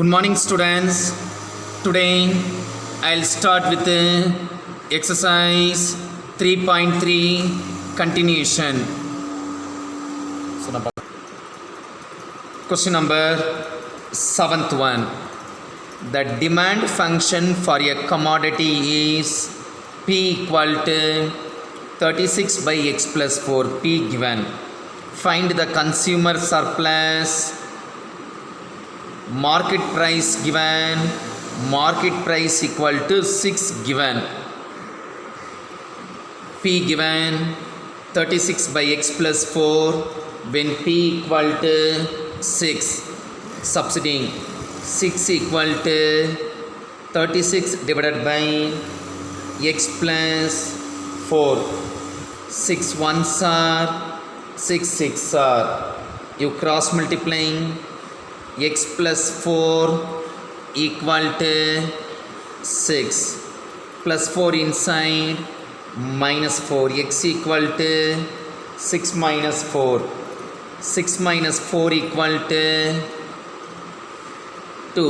Good morning, students. Today I'll start with exercise 3.3 continuation. Question number 7th one. The demand function for a commodity is P equal to 36 by x plus 4. P given. Find the consumer surplus. Market price given, market price equal to 6 given, P given 36 by x plus 4 when P equal to 6, substituting 6 equal to 36 divided by x plus 4, 6 ones are 6 6 are, you cross multiplying x plus 4 equal to 6 plus 4 inside minus 4 x equal to 6 minus 4 6 minus 4 equal to 2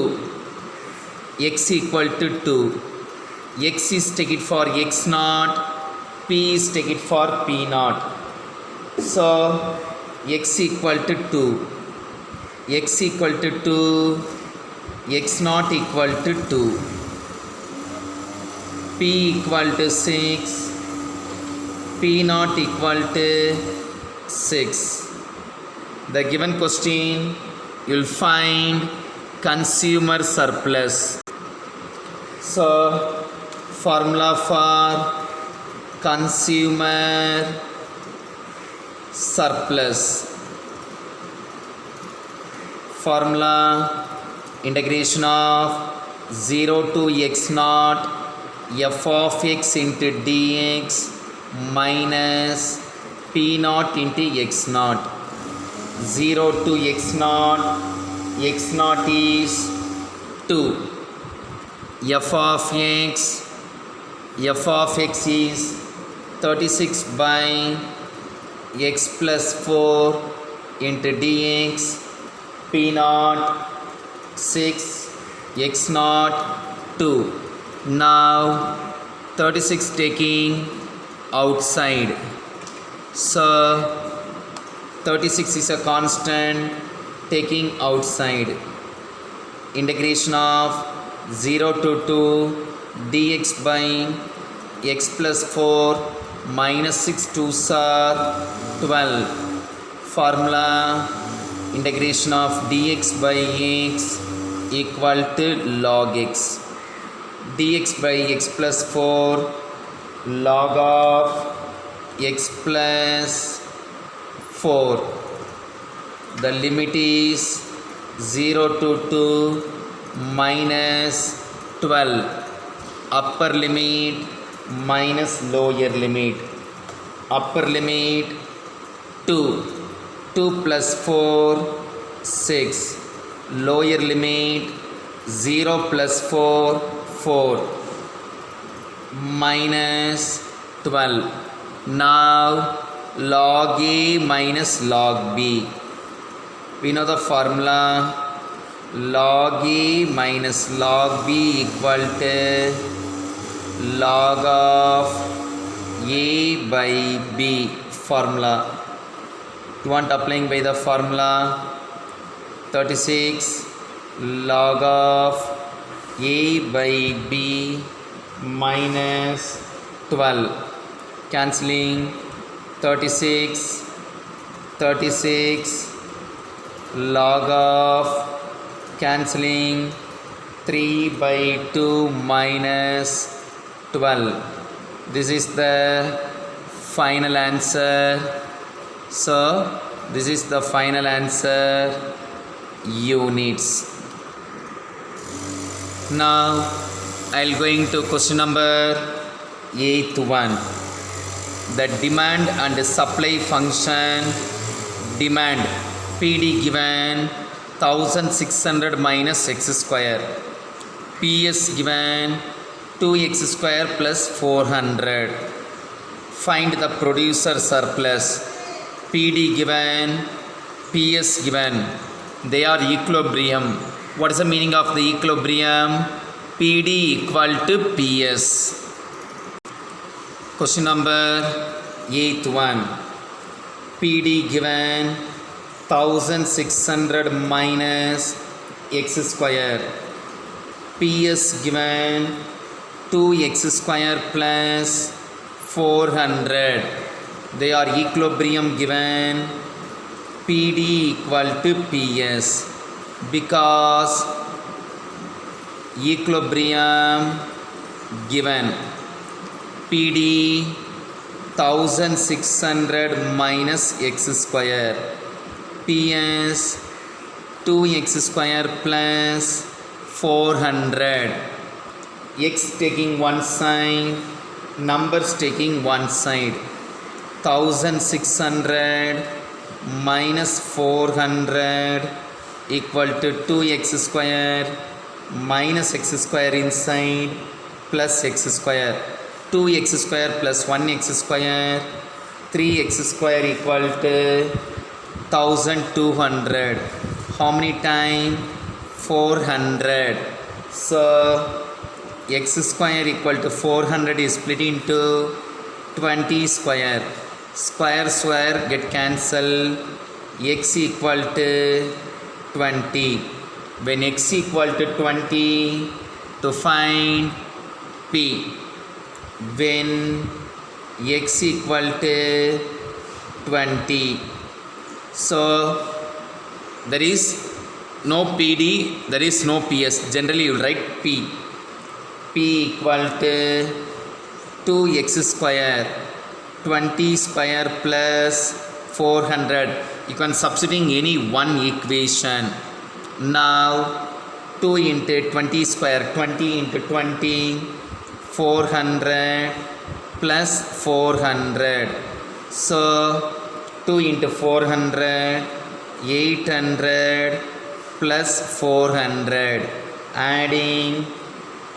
x equal to 2 x is taken for x naught, p is taken for p naught, so x equal to 2, x equal to 2, x naught equal to 2, p equal to 6, p naught equal to 6. The given question, you will find consumer surplus. So, formula for consumer surplus. Formula integration of 0 to x naught f of x into dx minus p naught into x naught. 0 to x naught is 2, f of x is 36 by x plus 4 into dx, p naught 6, x naught 2. Now 36 taking outside, so 36 is a constant taking outside. Integration of 0 to 2 dx by x plus 4 minus 6 2s are 12. Formula integration of dx by x equal to log x. Dx by x plus 4 log of x plus 4. The limit is 0 to 2 minus 12. Upper limit minus lower limit. Upper limit 2. 2 plus 4, 6. Lower limit 0 plus 4, 4. Minus 12. Now log A minus log B. We know the formula log A minus log B equal to log of A by B formula. You want applying by the formula 36 log of A by B minus 12, cancelling 36 log of cancelling 3 by 2 minus 12. This is the final answer. So, this is the final answer, units. Now, I'll going to question number 8th one. The demand and supply function. Demand PD given 1600 minus x square. PS given 2x square plus 400. Find the producer surplus. PD given, PS given. They are equilibrium. What is the meaning of the equilibrium? PD equal to PS. Question number 8th one. PD given 1600 minus x square. PS given 2x square plus 400. They are equilibrium given. PD equal to PS because equilibrium given. PD 1600 minus x square. PS 2x square plus 400. X taking one side, numbers taking one side. 1600 minus 400 equal to 2x square minus x square inside plus x square. 2x square plus 1x square, 3x square equal to 1200. How many times? 400. So x square equal to 400 is split into 20 square. Square square get cancelled. X equal to 20. When x equal to 20, to find P. When x equal to 20. So there is no PD, there is no PS. Generally you will write P. P equal to 2x square, 20 square plus 400. You can substituting any one equation. Now 2 into 20 square, 20 into 20, 400 plus 400. So 2 into 400, 800 plus 400. Adding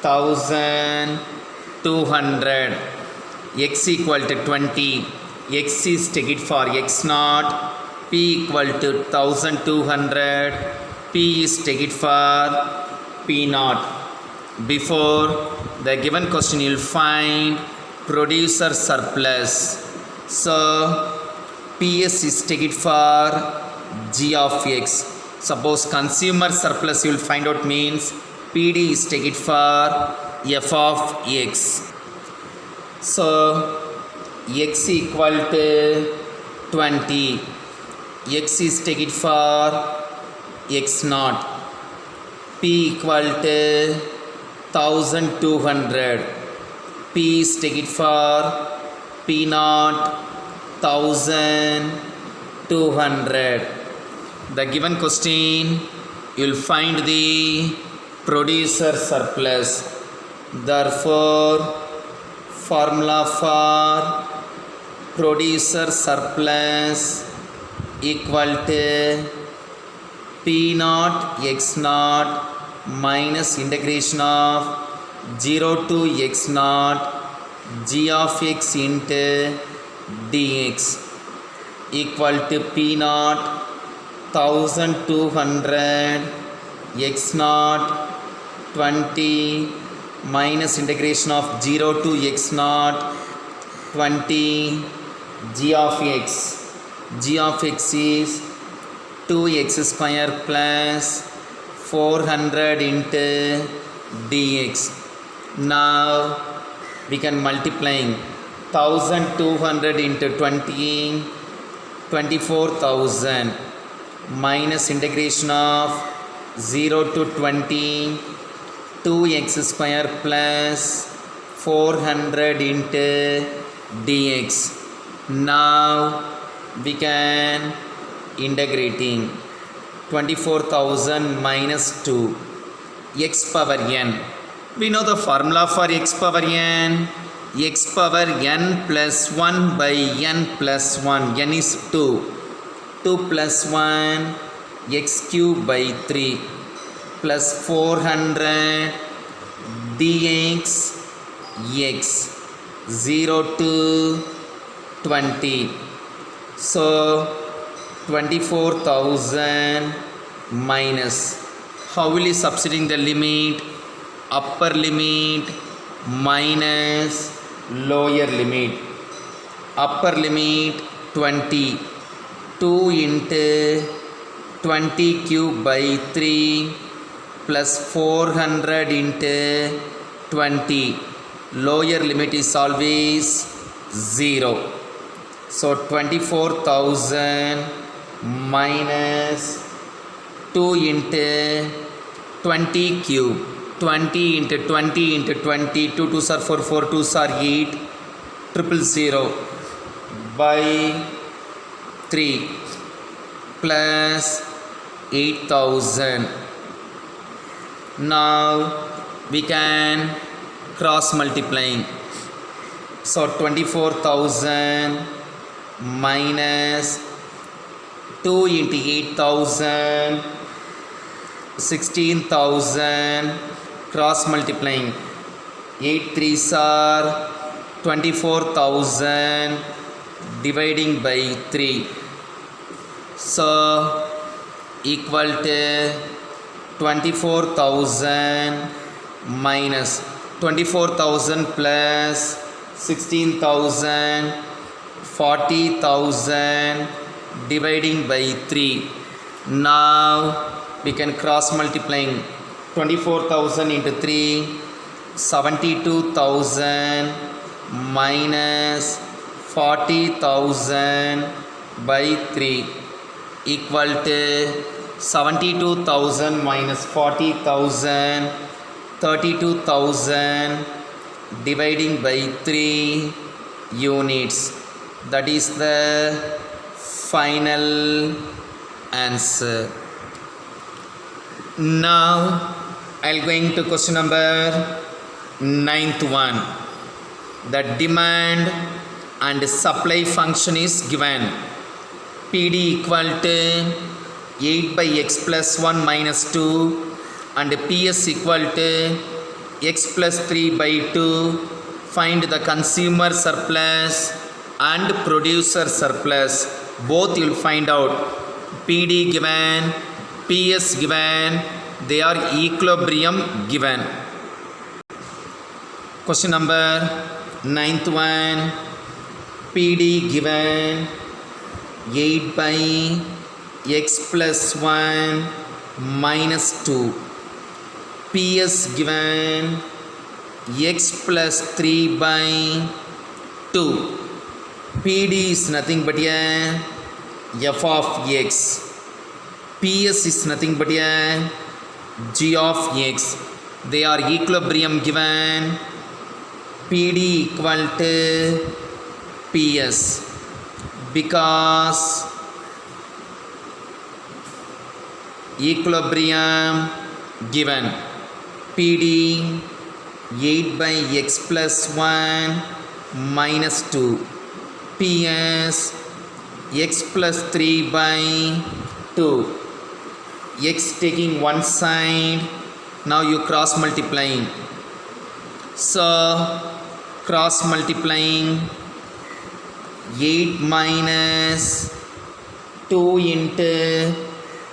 1200. X equal to 20. X is take it for x naught. P equal to 1200. P is take it for P naught. Before the given question you will find producer surplus. So PS is take it for G of x. Suppose consumer surplus you will find out means PD is take it for F of x. So x equal to 20. X is take it for x naught. P equal to 1200. P is take it for P naught 1200. The given question you will find the producer surplus. Therefore formula for producer surplus equal to P naught x naught minus integration of 0 to x naught g of x into dx equal to P naught 1200 x naught 20 minus integration of 0 to x naught 20 g of x. G of x is 2x square plus 400 into dx. Now we can multiplying 1200 into 20, 24,000 minus integration of 0 to 20, 2x square plus 400 into dx. Now we can integrating 24,000 minus 2 x power n. We know the formula for x power n. X power n plus 1 by n plus 1. N is 2. 2 plus 1 x cube by 3 plus 400 dx x 0 to 20. So 24,000 minus How will you substituting the limit? Upper limit minus lower limit. Upper limit 20. 2 into 20 cube by 3 plus 400 into 20. Lower limit is always 0. So 24,000 minus 2 into 20 cube. 20 into 20 into 20. 2 2s are 4, 4 2s are 8. 000 by 3 plus 8,000. Now we can cross multiplying. So 24,000 minus 2 into 8,000, 16,000, cross multiplying. 8 3s are 24,000 dividing by 3. So equal to 24,000 minus 24,000 plus 16,000, 40,000 dividing by 3. Now we can cross multiplying. 24,000 into 3, 72,000 minus 40,000 by 3 equal to 72,000 minus 40,000, 32,000 dividing by 3 units. That is the final answer. Now I'll going to question number 9th one. The demand and supply function is given. PD equal to 8 by x plus 1 minus 2 and PS equal to x plus 3 by 2. Find the consumer surplus and producer surplus. Both you will find out. PD given, PS given, they are equilibrium given. Question number 9th one. PD given 8 by x plus 1 minus 2. PS given x plus 3 by 2. PD is nothing but a f of x. PS is nothing but a g of x. They are equilibrium given. PD equal to PS because equilibrium given. PD 8 by x plus 1 minus 2. PS x plus 3 by 2. X taking one side. Now you cross multiplying. So cross multiplying 8 minus 2 into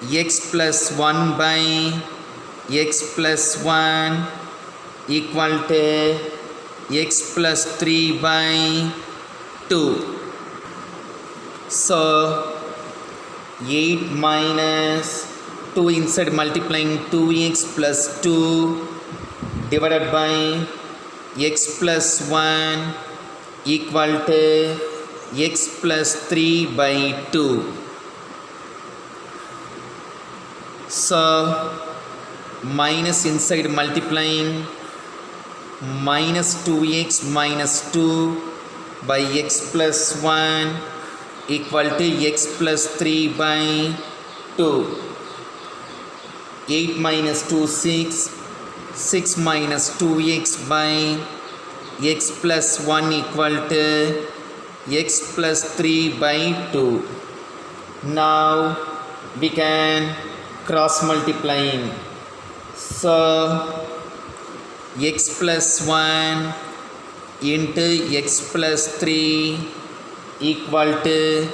x plus 1 by x plus 1 equal to x plus 3 by 2. So 8 minus 2 inside multiplying 2x plus 2 divided by x plus 1 equal to x plus 3 by 2. So minus inside multiplying minus 2x minus 2 by x plus 1 equal to x plus 3 by 2. 8 minus 2 6. 6 minus 2x by x plus 1 equal to x plus 3 by 2. Now we can cross multiplying. So x plus 1 into x plus 3 equal to,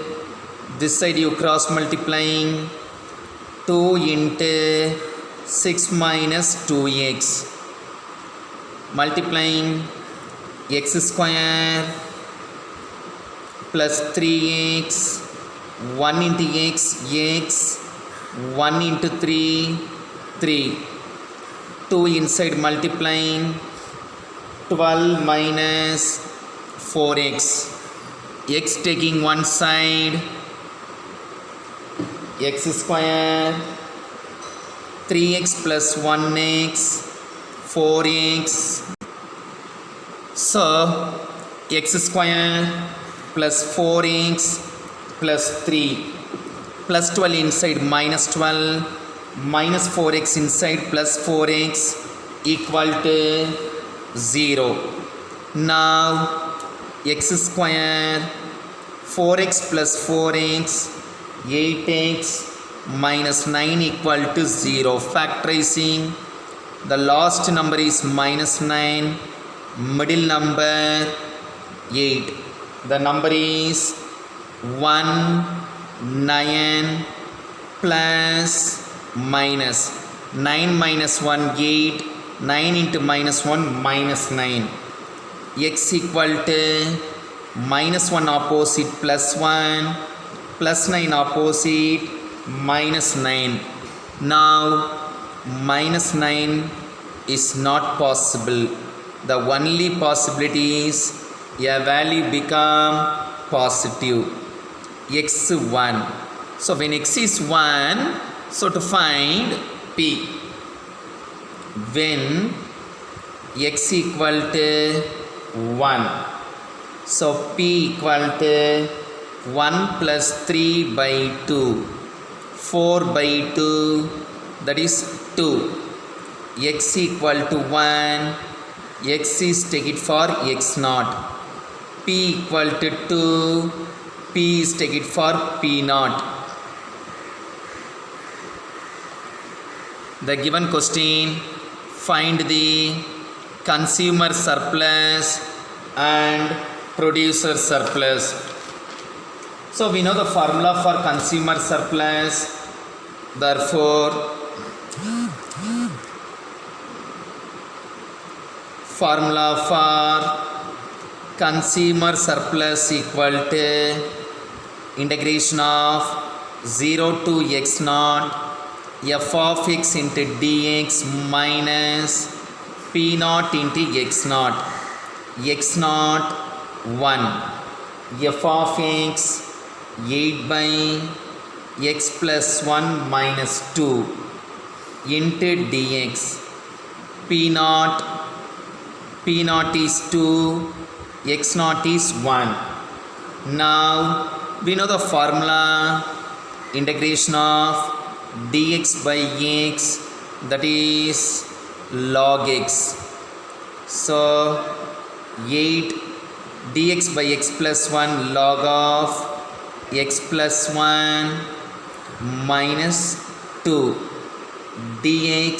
this side you cross multiplying 2 into 6 minus 2x multiplying x square plus 3x 1 into x x 1 into 3 3 2 inside multiplying 12 minus 4x x taking one side x square 3x plus 1x 4x. So x square plus 4x plus 3 plus 12 inside minus 12 minus 4x inside plus 4x equal to 0. Now x square 4x plus 4x 8x minus 9 equal to 0. Factorizing, the last number is minus 9, middle number 8. The number is 1 9 plus minus 9 minus 1 8 9 into minus 1 minus 9 x equal to minus 1 opposite plus 1 plus 9 opposite minus 9. Now minus 9 is not possible. The only possibility is a value become positive x 1. So when x is 1, so to find p, when x equal to 1, so p equal to 1 plus 3 by 2 4 by 2, that is 2. X equal to 1, x is take it for x naught. P equal to 2, p is take it for p naught. The given question, find the consumer surplus and producer surplus. So we know the formula for consumer surplus. Therefore formula for consumer surplus equal to integration of 0 to x naught f of x into dx minus p naught into x naught. X naught 1, f of x 8 by x plus 1 minus 2 into dx. P naught is 2, x naught is 1. Now we know the formula, integration of dx by x, that is log x. So 8 dx by x plus 1 log of x plus 1 minus 2 dx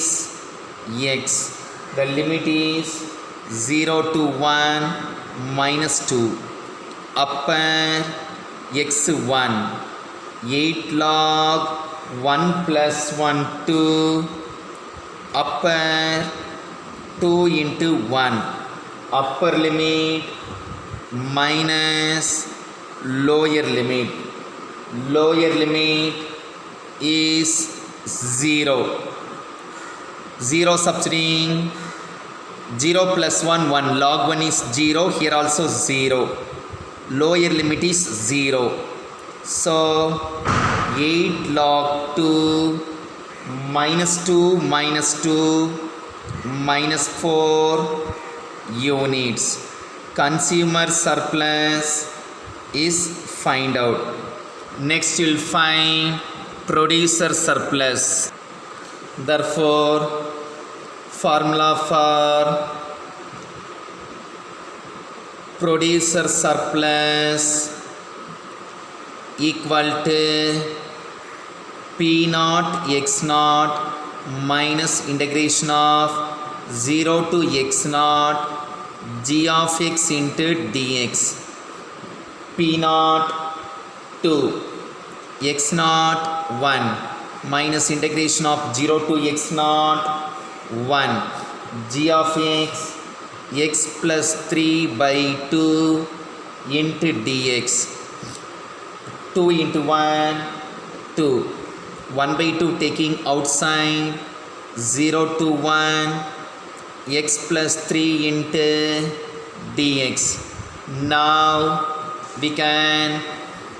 x. The limit is 0 to 1 minus 2. Upper x 1 8 log 1 plus 1 2, upper 2 into 1, upper limit minus lower limit. Lower limit is 0. 0 substituting 0 plus 1 1, log 1 is 0, here also 0. Lower limit is 0. So 8 log 2 minus 2 minus 2 minus 4 units. Consumer surplus is find out. Next you will find producer surplus. Therefore formula for producer surplus equal to P naught x naught minus integration of 0 to x naught g of x into dx. P naught 2, x naught 1, minus integration of 0 to x naught 1 g of x plus 3 by 2 into dx. 2 into 1 2 1 by 2 taking outside 0 to 1 x plus 3 into dx. Now we can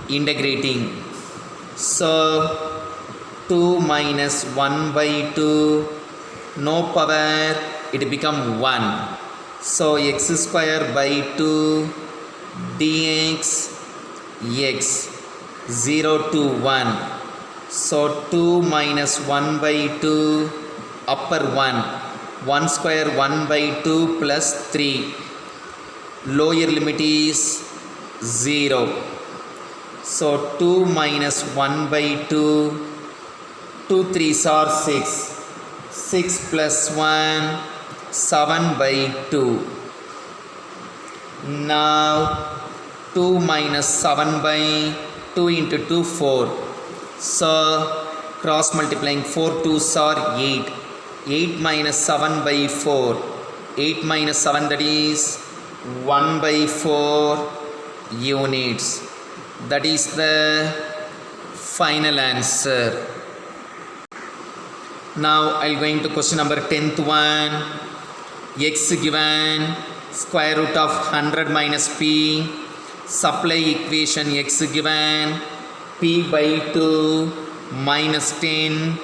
integrating. So 2 minus 1 by 2 no power, it become 1. So x square by 2 dx x 0 to 1. So 2 minus 1 by 2 upper 1 square 1 by 2 plus 3, lower limit is 0. So 2 minus 1 by 2, 2 3s are 6, 6 plus 1 7 by 2. Now 2 minus 7 by 2 into 2 4. So cross multiplying 4 2s are 8. 8 minus 7 by 4. 8 minus 7, that is 1 by 4 units. That is the final answer. Now I'll go into question number 10th one. X given square root of 100 minus p. Supply equation x given p by 2 minus 10.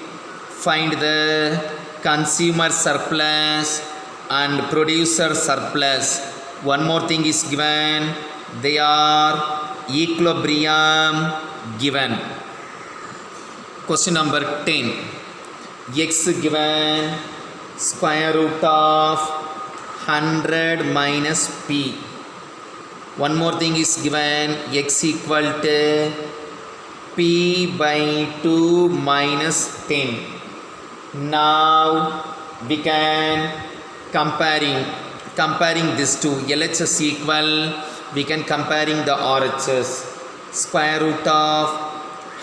Find the consumer surplus and producer surplus. One more thing is given. They are equilibrium given. Question number 10. X given square root of 100 minus p. One more thing is given. X equal to p by 2 minus 10. Now we can comparing these two. LHS equal, we can comparing the RHS. Square root of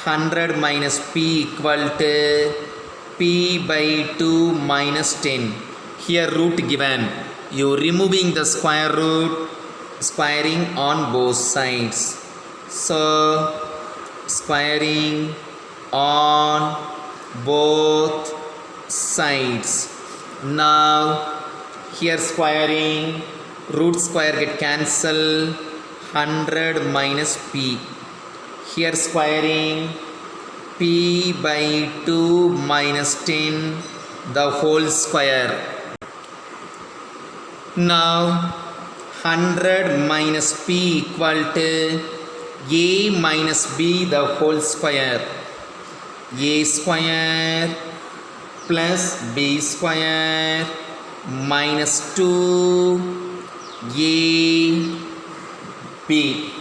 100 minus p equal to p by 2 minus 10. Here root given, you removing the square root, squaring on both sides. So squaring on both sides. Now here squaring, root square get cancel, 100 minus p. Here squaring p by 2 minus 10 the whole square. Now 100 minus p equal to a minus b the whole square. A square plus b square minus 2 a b.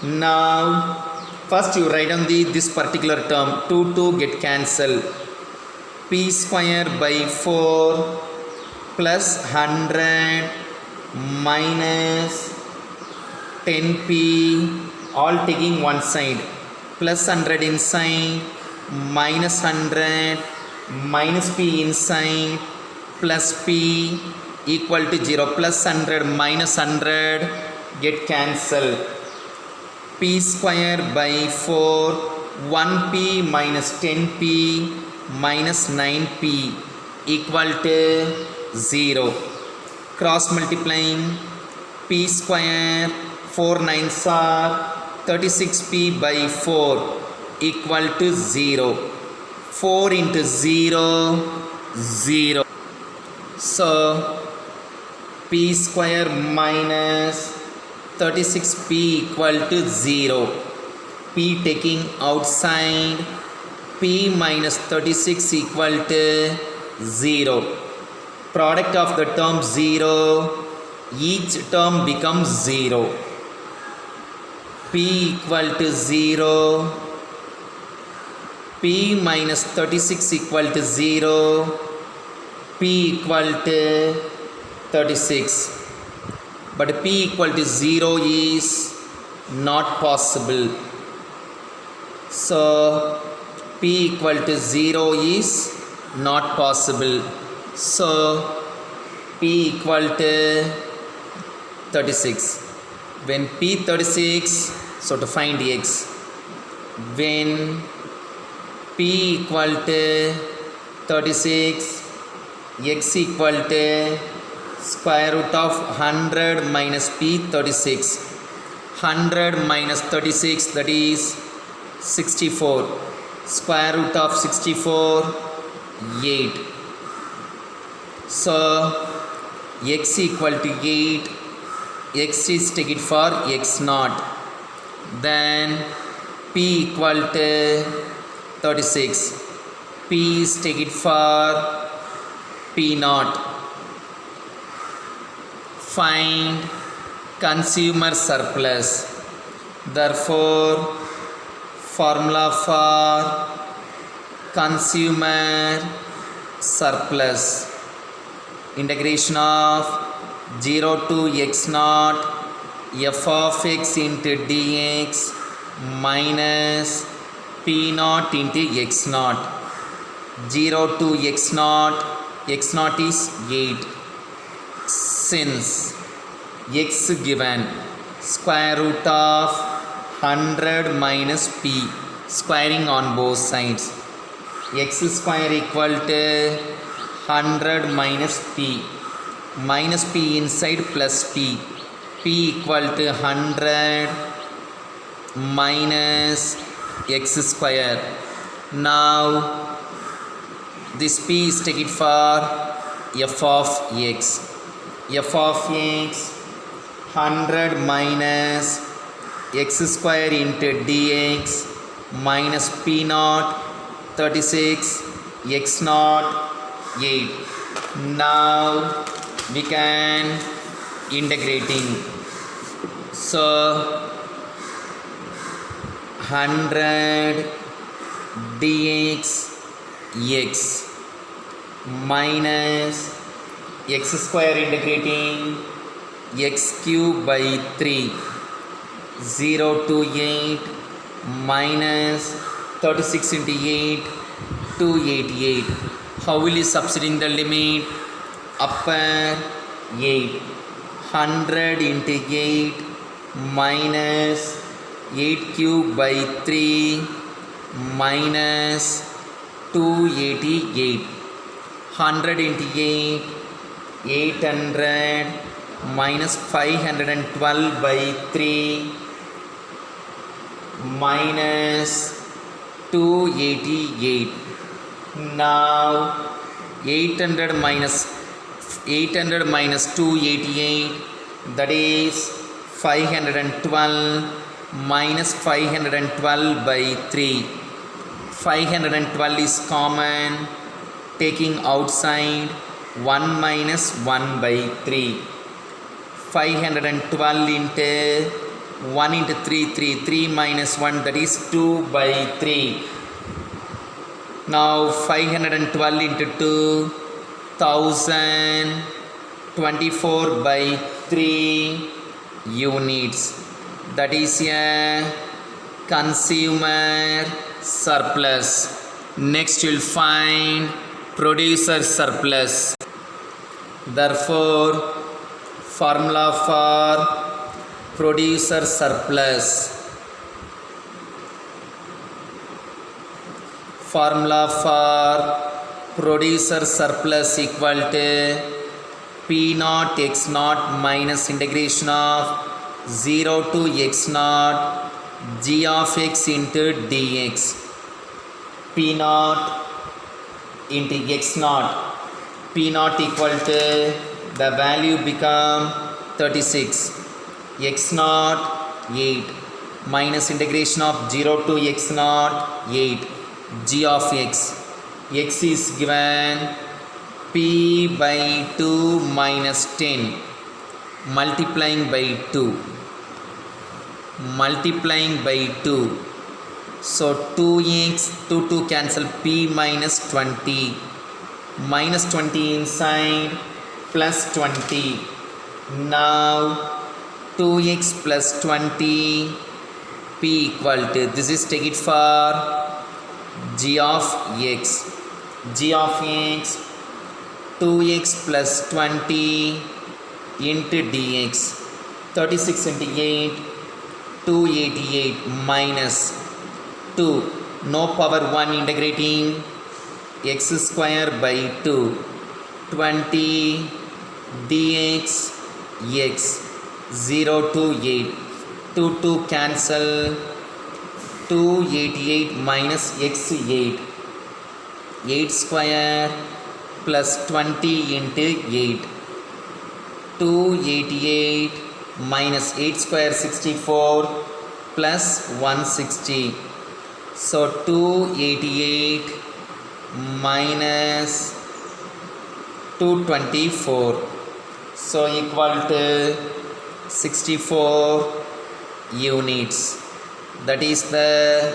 Now first you write down this particular term. 2 get cancelled. P square by 4 plus 100 minus 10p, all taking one side, plus 100 inside, minus 100 minus p inside, plus p equal to 0. Plus 100 minus 100 get cancelled. P square by 4, 1p minus 10p minus 9p equal to 0. Cross multiplying p square 4 9s are 36p by 4 equal to 0. 4 into 0 0. So p square minus 36p equal to 0. P taking outside, p minus 36 equal to 0. Product of the term 0, each term becomes 0. P equal to 0, p minus 36 equal to 0, p equal to 36. But p equal to 0 is not possible. So p equal to 0 is not possible. So p equal to 36. When p 36, so to find x, when p equal to 36, x equal to square root of 100 minus p 36. 100 minus 36, that is 64. Square root of 64, 8. So x equal to 8. X is taken for x naught. Then p equal to 36. P is taken for p naught. Find consumer surplus. Therefore, formula for consumer surplus, integration of 0 to x naught f of x into dx minus p naught into x naught. 0 to x naught is 8. Since x given, square root of 100 minus p, squaring on both sides, x square equal to 100 minus p inside plus p equal to 100 minus x square. Now this p is taken for f of x. F of x 100 minus x square into dx minus p naught 36, x naught 8. Now we can integrating. So 100 dx x minus x square integrating x cube by 3, 0 to 8 minus 36 into 8, 288. How will you substitute the limit? Upper 8. 100 into 8 minus 8 cube by 3 minus 288. 100 into 8, 800 minus 512 by 3 minus 288. Now 800 minus 288, that is 512 minus 512 by 3. 512 is common, taking outside 1 minus 1 by 3. 512 into 1 into 3, 3 minus 1, that is 2 by 3. Now 512 into 2, 1024 by 3 units. That is a consumer surplus. Next you will find producer surplus. Therefore, formula for producer surplus. Formula for producer surplus equal to p naught x naught minus integration of 0 to x naught g of x into dx. P naught into x naught. P naught equal to, the value become 36. X naught 8 minus integration of 0 to x naught 8 g of x. X is given p by 2 minus 10 multiplying by 2. Multiplying by 2. So 2x, 2 cancel, p minus 20. Minus 20 inside, plus 20. Now 2x plus 20, p equal to, this is take it for g of x. G of x 2x plus 20 into dx. 36 into 8, 288 minus 2. No power 1 integrating x square by 2. 20 dx x 0 to 8. 2 2 cancel. 288 minus x 8. 8 square plus 20 into 8. 288 minus 8 square 64 plus 160. So 288 minus 224. So equal to 64 units. That is the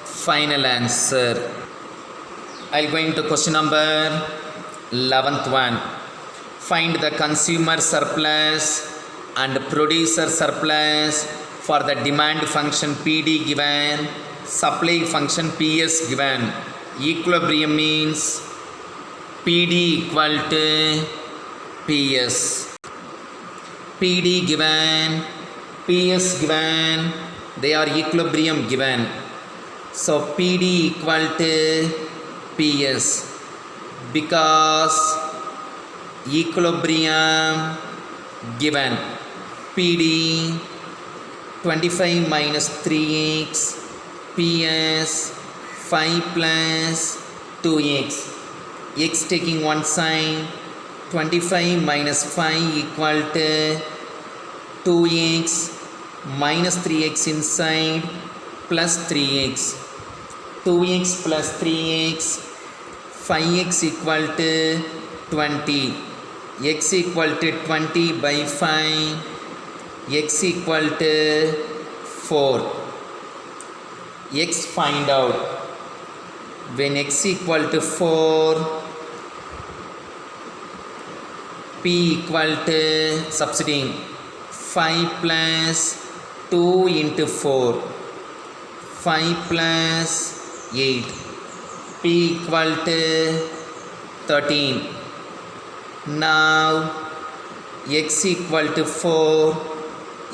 final answer. I'll go into question number 11th one. Find the consumer surplus and producer surplus for the demand function PD given, supply function PS given. Equilibrium means PD equal to PS. PD given, PS given, they are equilibrium given. So PD equal to PS because equilibrium given. PD 25 minus 3x, PS 5 plus 2x. X taking one side, 25 minus 5 equal to 2x minus 3x inside plus 3x. 2x plus 3x, 5x equal to 20. X equal to 20 by 5, x equal to 4. X find out. When x equal to 4, P equal to substituting 5 plus 2 into 4, 5 plus 8, P equal to 13. Now x equal to 4,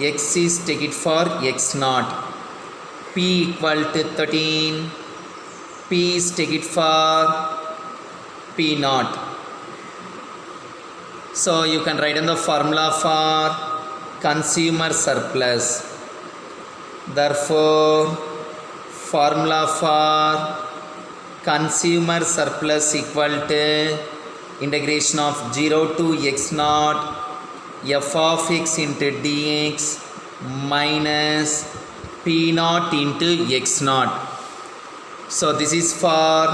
x is take it for x naught. P equal to 13, P is take it for P naught. So you can write in the formula for consumer surplus. Therefore, formula for consumer surplus equal to integration of 0 to x naught f of x into dx minus p naught into x naught. So this is for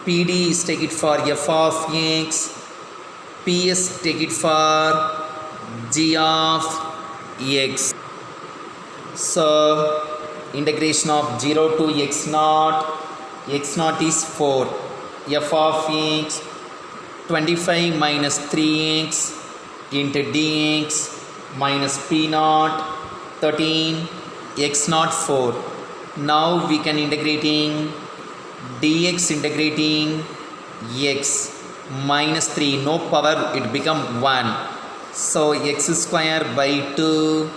PD is take it for f of x, PS take it for g of x. So integration of 0 to x naught is 4, f of x 25 minus 3x into dx minus p naught 13, x naught 4. Now we can integrating dx integrating x minus 3, no power, it become 1. So x square by 2,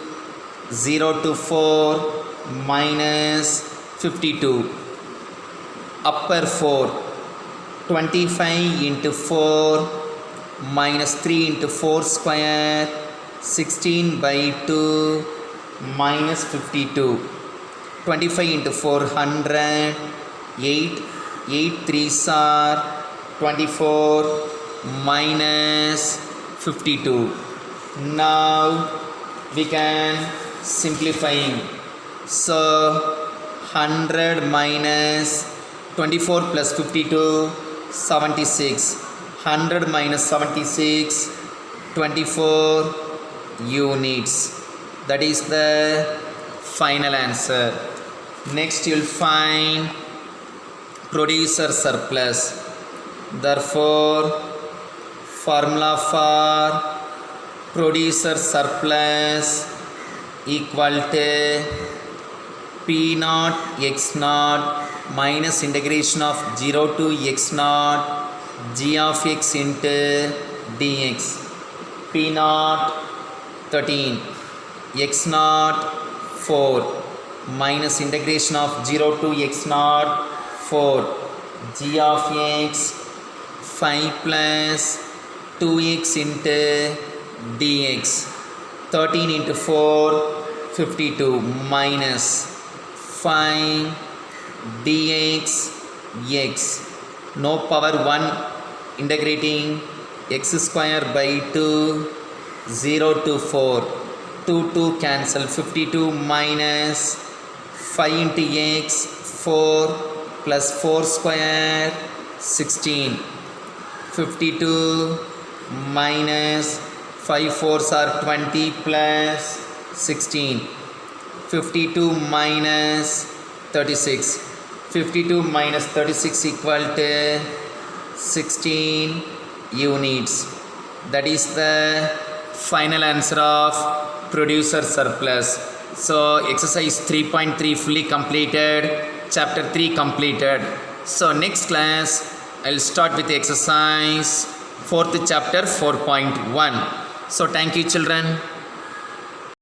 0 to 4 minus 52. Upper 4, 25 into 4 minus 3 into 4 square, 16 by 2 minus 52. 25 into 4, 100, 8 3s are 24 minus 52. Now we can simplifying. So 100 minus 24 plus 52, 76. 100 minus 76, 24 units. That is the final answer. Next you will find producer surplus. Therefore, formula for producer surplus equal to P naught x naught minus integration of 0 to x naught g of x into dx. P naught 13, x naught 4 minus integration of 0 to x naught 4 g of x 5 plus 2x into dx. 13 into 4 52 minus 5 dx x. No power 1 integrating x square by 2 0 to 4 2 cancel 52 minus 5 into x 4 plus 4 square 16 52 minus 5 fours are 20 plus 16 52 minus 36 52 minus 36 equal to 16 units. That is the final answer of producer surplus. So exercise 3.3 fully completed, chapter 3 completed. So next class I'll start with the exercise 4th chapter 4.1. So thank you children.